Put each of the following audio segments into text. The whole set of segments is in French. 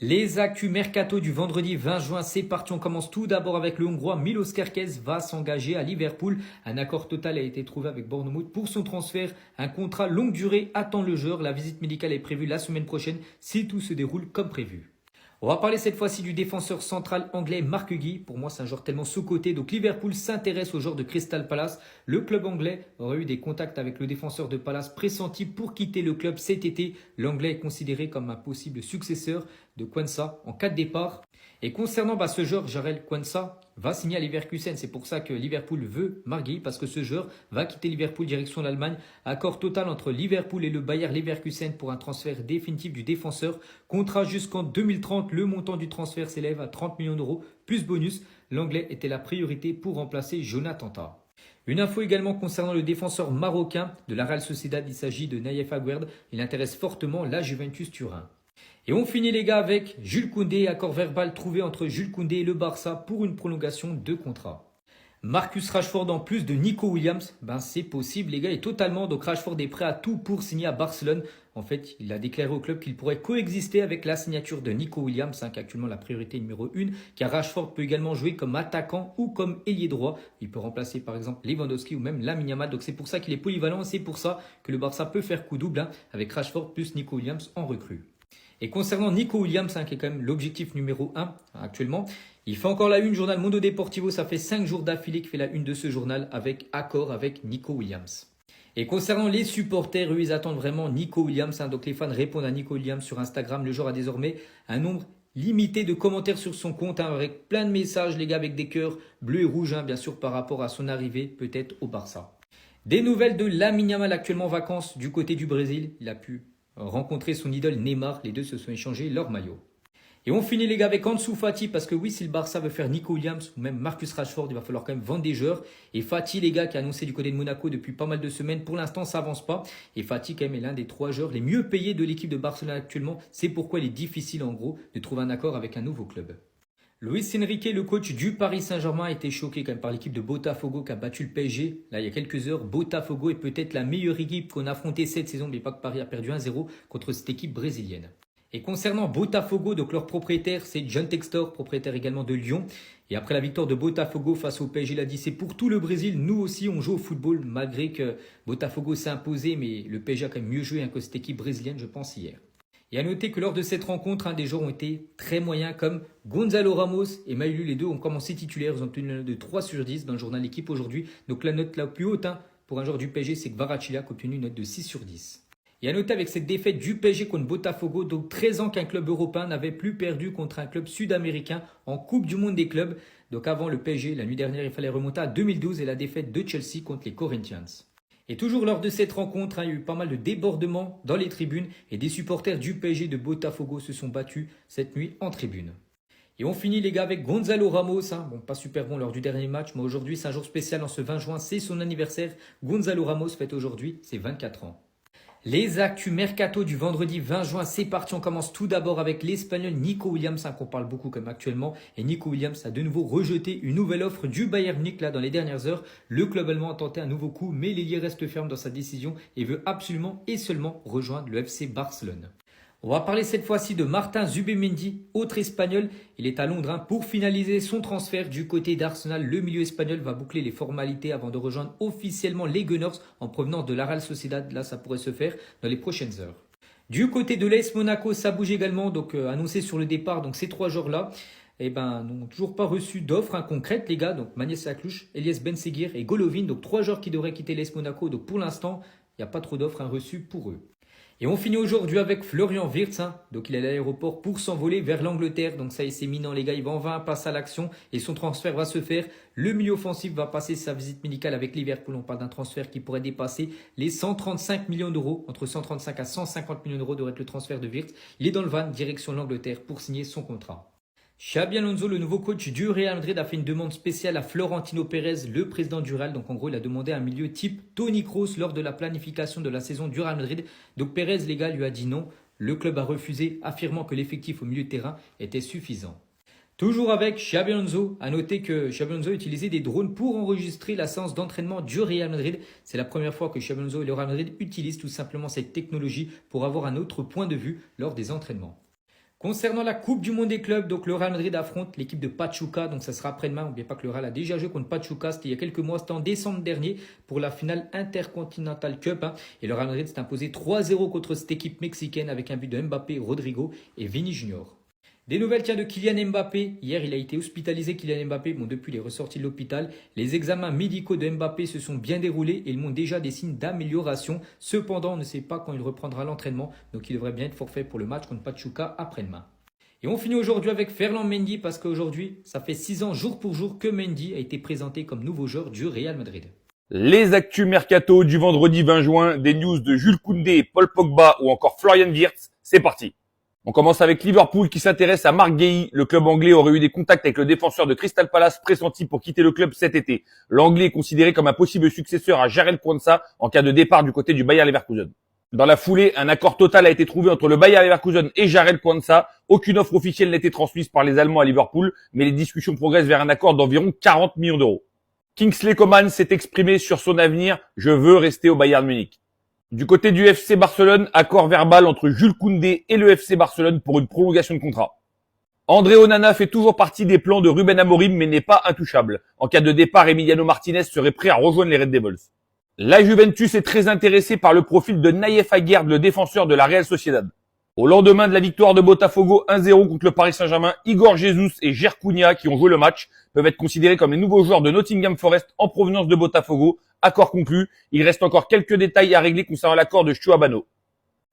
Les actus mercato du vendredi 20 juin, c'est parti. On commence tout d'abord avec le Hongrois Milos Kerkez va s'engager à Liverpool. Un accord total a été trouvé avec Bournemouth pour son transfert. Un contrat longue durée attend le joueur. La visite médicale est prévue la semaine prochaine si tout se déroule comme prévu. On va parler cette fois-ci du défenseur central anglais Marc Guy. Pour moi, c'est un joueur tellement sous-coté. Donc Liverpool s'intéresse au joueur de Crystal Palace. Le club anglais aurait eu des contacts avec le défenseur de Palace pressenti pour quitter le club cet été. L'anglais est considéré comme un possible successeur de Quansah en cas de départ. Et concernant ce joueur, Jarell Quansah va signer à Leverkusen. C'est pour ça que Liverpool veut Marc Guy, parce que ce joueur va quitter Liverpool direction l'Allemagne. Accord total entre Liverpool et le Bayer Leverkusen pour un transfert définitif du défenseur. Contrat jusqu'en 2030. Le montant du transfert s'élève à 30 millions d'euros plus bonus. L'anglais était la priorité pour remplacer Jonathan Tah. Une info également concernant le défenseur marocain de la Real Sociedad. Il s'agit de Naïef Aguerd. Il intéresse fortement la Juventus Turin. Et on finit les gars avec Jules Koundé, accord verbal trouvé entre Jules Koundé et le Barça pour une prolongation de contrat. Marcus Rashford en plus de Nico Williams, c'est possible les gars, et totalement. Donc Rashford est prêt à tout pour signer à Barcelone. En fait, il a déclaré au club qu'il pourrait coexister avec la signature de Nico Williams, qui est actuellement la priorité numéro 1, car Rashford peut également jouer comme attaquant ou comme ailier droit. Il peut remplacer par exemple Lewandowski ou même Lamine Yamal. Donc c'est pour ça qu'il est polyvalent et c'est pour ça que le Barça peut faire coup double avec Rashford plus Nico Williams en recrue. Et concernant Nico Williams, qui est quand même l'objectif numéro 1 actuellement, il fait encore la une, journal Mundo Deportivo, ça fait 5 jours d'affilée qu'il fait la une de ce journal avec accord avec Nico Williams. Et concernant les supporters, eux, ils attendent vraiment Nico Williams. Donc les fans répondent à Nico Williams sur Instagram. Le joueur a désormais un nombre limité de commentaires sur son compte, avec plein de messages, les gars, avec des cœurs bleus et rouges, bien sûr, par rapport à son arrivée peut-être au Barça. Des nouvelles de Lamine Yamal, actuellement en vacances du côté du Brésil. Il a pu rencontrer son idole Neymar. Les deux se sont échangés leur maillot. Et on finit les gars avec Ansu Fati, parce que oui, si le Barça veut faire Nico Williams ou même Marcus Rashford, il va falloir quand même vendre des joueurs. Et Fati les gars, qui a annoncé du côté de Monaco depuis pas mal de semaines, pour l'instant ça avance pas. Et Fati quand même est l'un des 3 joueurs les mieux payés de l'équipe de Barcelone actuellement. C'est pourquoi il est difficile en gros de trouver un accord avec un nouveau club. Luis Enrique, le coach du Paris Saint-Germain, a été choqué quand même par l'équipe de Botafogo qui a battu le PSG. Là, il y a quelques heures, Botafogo est peut-être la meilleure équipe qu'on a affrontée cette saison, mais pas que Paris a perdu 1-0 contre cette équipe brésilienne. Et concernant Botafogo, donc leur propriétaire, c'est John Textor, propriétaire également de Lyon. Et après la victoire de Botafogo face au PSG, il a dit c'est pour tout le Brésil, nous aussi on joue au football, malgré que Botafogo s'est imposé, mais le PSG a quand même mieux joué que cette équipe brésilienne, je pense, hier. Et à noter que lors de cette rencontre, des joueurs ont été très moyens comme Gonzalo Ramos et Maïlu. Les deux ont commencé titulaires. Ils ont obtenu une note de 3 sur 10 dans le journal L'équipe aujourd'hui. Donc la note la plus haute pour un joueur du PSG, c'est que Kvaratskhelia qui a obtenu une note de 6 sur 10. Et à noter avec cette défaite du PSG contre Botafogo, donc 13 ans qu'un club européen n'avait plus perdu contre un club sud-américain en Coupe du Monde des clubs. Donc avant le PSG, la nuit dernière, il fallait remonter à 2012 et la défaite de Chelsea contre les Corinthians. Et toujours lors de cette rencontre, il y a eu pas mal de débordements dans les tribunes et des supporters du PSG de Botafogo se sont battus cette nuit en tribune. Et on finit les gars avec Gonzalo Ramos, pas super bon lors du dernier match, mais aujourd'hui c'est un jour spécial en ce 20 juin, c'est son anniversaire. Gonzalo Ramos fête aujourd'hui ses 24 ans. Les actus mercato du vendredi 20 juin, c'est parti. On commence tout d'abord avec l'Espagnol Nico Williams, qu'on parle beaucoup comme actuellement. Et Nico Williams a de nouveau rejeté une nouvelle offre du Bayern Munich dans les dernières heures. Le club allemand a tenté un nouveau coup, mais l'ailier reste ferme dans sa décision et veut absolument et seulement rejoindre le FC Barcelone. On va parler cette fois-ci de Martin Zubimendi, autre espagnol. Il est à Londres pour finaliser son transfert du côté d'Arsenal. Le milieu espagnol va boucler les formalités avant de rejoindre officiellement les Gunners en provenance de la Real Sociedad. Là, ça pourrait se faire dans les prochaines heures. Du côté de l'AS Monaco, ça bouge également, annoncé sur le départ. Donc ces 3 joueurs-là n'ont toujours pas reçu d'offres concrètes, les gars. Donc Magnès Saklouche, Elias Benseguir et Golovin. Donc 3 joueurs qui devraient quitter l'AS Monaco. Donc pour l'instant, il n'y a pas trop d'offres reçues pour eux. Et on finit aujourd'hui avec Florian Wirtz. Donc il est à l'aéroport pour s'envoler vers l'Angleterre. Donc ça y est, c'est imminent les gars. Il va enfin passer à l'action et son transfert va se faire. Le milieu offensif va passer sa visite médicale avec Liverpool. On parle d'un transfert qui pourrait dépasser les 135 millions d'euros. Entre 135 à 150 millions d'euros devrait être le transfert de Wirtz. Il est dans le van, direction l'Angleterre pour signer son contrat. Xabi Alonso, le nouveau coach du Real Madrid, a fait une demande spéciale à Florentino Pérez, le président du Real. Donc en gros, il a demandé un milieu type Toni Kroos lors de la planification de la saison du Real Madrid. Donc Pérez, les gars, lui a dit non. Le club a refusé, affirmant que l'effectif au milieu de terrain était suffisant. Toujours avec Xabi Alonso, à noter que Xabi Alonso a utilisé des drones pour enregistrer la séance d'entraînement du Real Madrid. C'est la première fois que Xabi Alonso et le Real Madrid utilisent tout simplement cette technologie pour avoir un autre point de vue lors des entraînements. Concernant la Coupe du Monde des clubs, donc le Real Madrid affronte l'équipe de Pachuca, donc ça sera après-demain. N'oubliez pas que le Real a déjà joué contre Pachuca, c'était il y a quelques mois, c'était en décembre dernier pour la finale Intercontinental Cup. Et le Real Madrid s'est imposé 3-0 contre cette équipe mexicaine avec un but de Mbappé, Rodrigo et Vini Junior. Des nouvelles de Kylian Mbappé. Hier, il a été hospitalisé, Kylian Mbappé. Bon, depuis, il est ressorti de l'hôpital. Les examens médicaux de Mbappé se sont bien déroulés et ils montrent déjà des signes d'amélioration. Cependant, on ne sait pas quand il reprendra l'entraînement. Donc, il devrait bien être forfait pour le match contre Pachuca après-demain. Et on finit aujourd'hui avec Ferland Mendy parce qu'aujourd'hui, ça fait 6 ans jour pour jour que Mendy a été présenté comme nouveau joueur du Real Madrid. Les actus mercato du vendredi 20 juin, des news de Jules Koundé, Paul Pogba ou encore Florian Wirtz, c'est parti. On commence avec Liverpool qui s'intéresse à Marc Guéhi. Le club anglais aurait eu des contacts avec le défenseur de Crystal Palace pressenti pour quitter le club cet été. L'anglais est considéré comme un possible successeur à Jarell Quansah en cas de départ du côté du Bayer Leverkusen. Dans la foulée, un accord total a été trouvé entre le Bayer Leverkusen et Jarell Quansah. Aucune offre officielle n'a été transmise par les Allemands à Liverpool, mais les discussions progressent vers un accord d'environ 40 millions d'euros. Kingsley Coman s'est exprimé sur son avenir. Je veux rester au Bayern Munich. Du côté du FC Barcelone, accord verbal entre Jules Koundé et le FC Barcelone pour une prolongation de contrat. André Onana fait toujours partie des plans de Ruben Amorim mais n'est pas intouchable. En cas de départ, Emiliano Martinez serait prêt à rejoindre les Red Devils. La Juventus est très intéressée par le profil de Naïef Aguerd, le défenseur de la Real Sociedad. Au lendemain de la victoire de Botafogo 1-0 contre le Paris Saint-Germain, Igor Jesus et Jer Cunha, qui ont joué le match, peuvent être considérés comme les nouveaux joueurs de Nottingham Forest en provenance de Botafogo. Accord conclu, il reste encore quelques détails à régler concernant l'accord de Stuabano.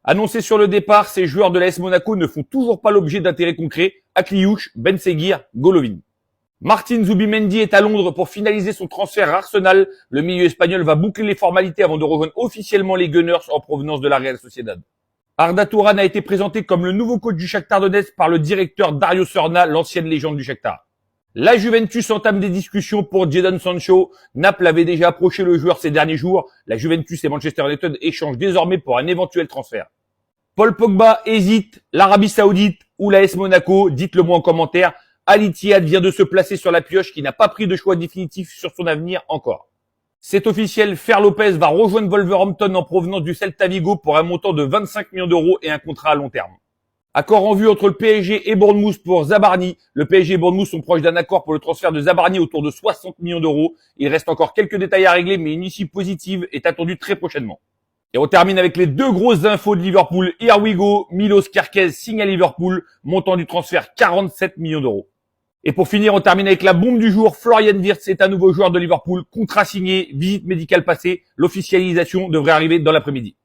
Annoncé sur le départ, ces joueurs de l'AS Monaco ne font toujours pas l'objet d'intérêts concrets. Akliouche, Ben Seguir, Golovin. Martin Zubimendi est à Londres pour finaliser son transfert à Arsenal. Le milieu espagnol va boucler les formalités avant de rejoindre officiellement les Gunners en provenance de la Real Sociedad. Arda Turan a été présenté comme le nouveau coach du Shakhtar Donetsk par le directeur Dario Srna, l'ancienne légende du Shakhtar. La Juventus entame des discussions pour Jadon Sancho. Naples avait déjà approché le joueur ces derniers jours. La Juventus et Manchester United échangent désormais pour un éventuel transfert. Paul Pogba hésite, l'Arabie Saoudite ou l'AS Monaco, dites-le moi en commentaire. Al Ittihad vient de se placer sur la pioche qui n'a pas pris de choix définitif sur son avenir encore. C'est officiel, Fer Lopez va rejoindre Wolverhampton en provenance du Celta Vigo pour un montant de 25 millions d'euros et un contrat à long terme. Accord en vue entre le PSG et Bournemouth pour Zabarni. Le PSG et Bournemouth sont proches d'un accord pour le transfert de Zabarni autour de 60 millions d'euros. Il reste encore quelques détails à régler, mais une issue positive est attendue très prochainement. Et on termine avec les deux grosses infos de Liverpool. Here we go, Milos Kerkez signe à Liverpool, montant du transfert 47 millions d'euros. Et pour finir, on termine avec la bombe du jour. Florian Wirtz est un nouveau joueur de Liverpool, contrat signé, visite médicale passée. L'officialisation devrait arriver dans l'après-midi.